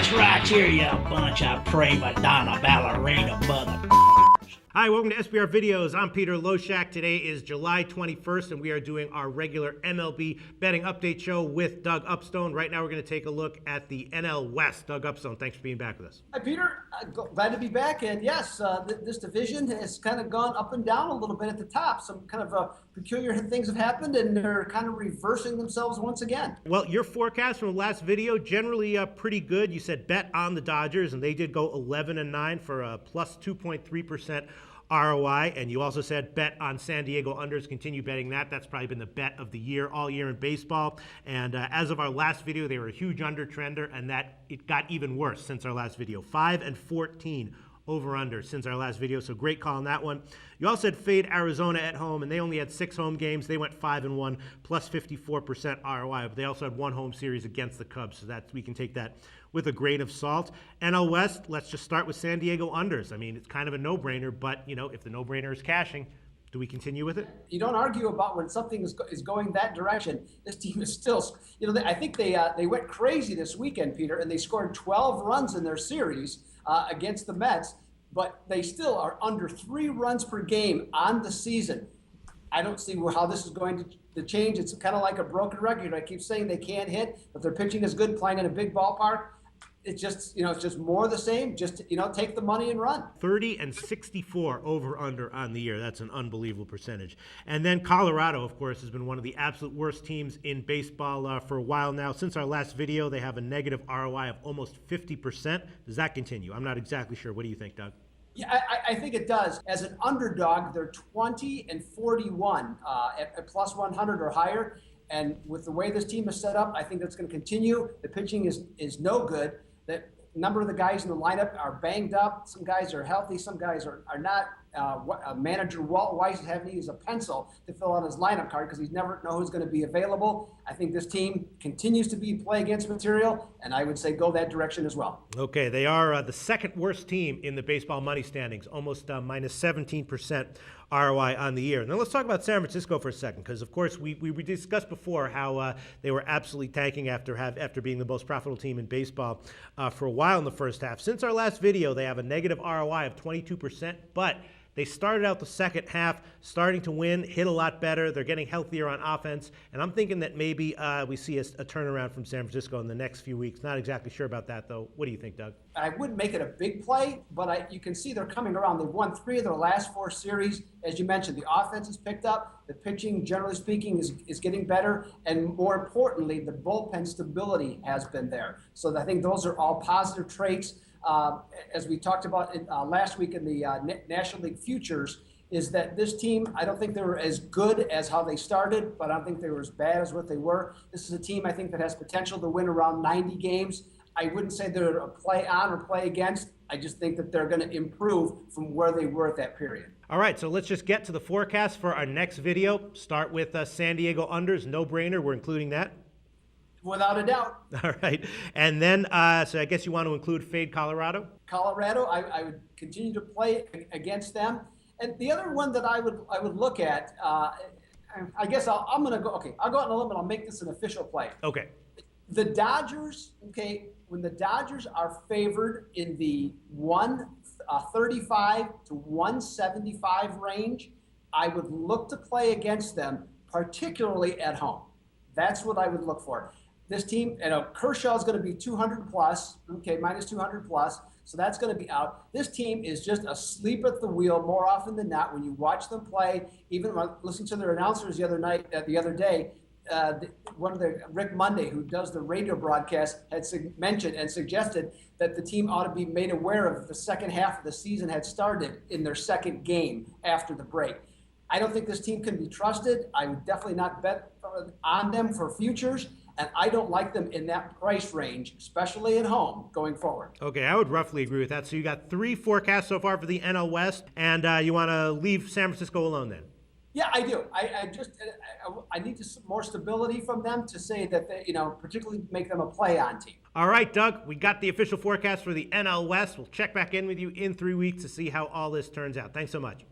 this right here, you bunch of prima donna ballerina mother. Hi, welcome to SBR Videos. I'm Peter Loshak. Today is July 21st, and we are doing our regular MLB betting update show with Doug Upstone. Right now, we're going to take a look at the NL West. Doug Upstone, thanks for being back with us. Hi, Peter. Glad to be back. And yes, this division has kind of gone up and down a little bit at the top. Some kind of peculiar things have happened, and they're kind of reversing themselves once again. Well, your forecast from the last video, generally pretty good. You said bet on the Dodgers, and they did go 11-9 for a plus 2.3% ROI, and you also said bet on San Diego unders. Continue betting that. That's probably been the bet of the year all year in baseball. And as of our last video, they were a huge under trender, and that it got even worse since our last video. 5-14 over under since our last video, so great call on that one. You also said fade Arizona at home, and they only had 6 home games. They went 5-1 plus 54% ROI, but they also had 1 home series against the Cubs, so that we can take that with a grain of salt. NL West, let's just start with San Diego unders. I mean, it's kind of a no-brainer, but you know, if the no-brainer is cashing, do we continue with it? You don't argue about when something is going that direction. This team is still, you know, I think they went crazy this weekend, Peter, and they scored 12 runs in their series against the Mets, but they still are under 3 runs per game on the season. I don't see how this is going to change. It's kind of like a broken record. I keep saying they can't hit, but their pitching is good, playing in a big ballpark. It's just, you know, it's just more of the same. Just, you know, take the money and run. 30-64 over under on the year. That's an unbelievable percentage. And then Colorado, of course, has been one of the absolute worst teams in baseball for a while now. Since our last video, they have a negative ROI of almost 50%. Does that continue? I'm not exactly sure. What do you think, Doug? Yeah, I think it does. As an underdog, they're 20-41 at plus 100 or higher. And with the way this team is set up, I think that's going to continue. The pitching is no good. That number of the guys in the lineup are banged up. Some guys are healthy. Some guys are not. Manager Walt Weiss is having to use a pencil to fill out his lineup card because he never know who's going to be available. I think this team continues to be play against material, and I would say go that direction as well. Okay, they are the second worst team in the baseball money standings, almost minus 17% ROI on the year. And then let's talk about San Francisco for a second, because of course we discussed before how they were absolutely tanking after being the most profitable team in baseball for a while in the first half. Since our last video, they have a negative ROI of 22%, but they started out the second half starting to win, hit a lot better. They're getting healthier on offense. And I'm thinking that maybe we see a turnaround from San Francisco in the next few weeks. Not exactly sure about that, though. What do you think, Doug? I wouldn't make it a big play, but you can see they're coming around. They've won 3 of their last 4 series. As you mentioned, the offense has picked up. The pitching, generally speaking, is getting better. And more importantly, the bullpen stability has been there. So I think those are all positive traits. As we talked about last week in the National League Futures, is that this team, I don't think they were as good as how they started, but I don't think they were as bad as what they were. This is a team I think that has potential to win around 90 games. I wouldn't say they're a play on or play against. I just think that they're going to improve from where they were at that period. All right, so let's just get to the forecast for our next video. Start with San Diego unders, no brainer. We're including that. Without a doubt. All right. And then, so I guess you want to include fade Colorado? Colorado, I would continue to play against them. And the other one that I would look at, I guess I'm going to go, okay, I'll go out on a limb and I'll make this an official play. Okay. The Dodgers, okay, when the Dodgers are favored in the 135 to 175 range, I would look to play against them, particularly at home. That's what I would look for. This team, you know, Kershaw is going to be 200 plus, okay, minus 200 plus, so that's going to be out. This team is just asleep at the wheel more often than not. When you watch them play, even when listening to their announcers the other day, one of the Rick Monday, who does the radio broadcast, had mentioned and suggested that the team ought to be made aware of the second half of the season had started in their second game after the break. I don't think this team can be trusted. I would definitely not bet on them for futures, and I don't like them in that price range, especially at home, going forward. Okay, I would roughly agree with that. So you got 3 forecasts so far for the NL West, and you want to leave San Francisco alone then? Yeah, I do. I need more stability from them to say that they, you know, particularly make them a play-on team. All right, Doug, we got the official forecast for the NL West. We'll check back in with you in 3 weeks to see how all this turns out. Thanks so much.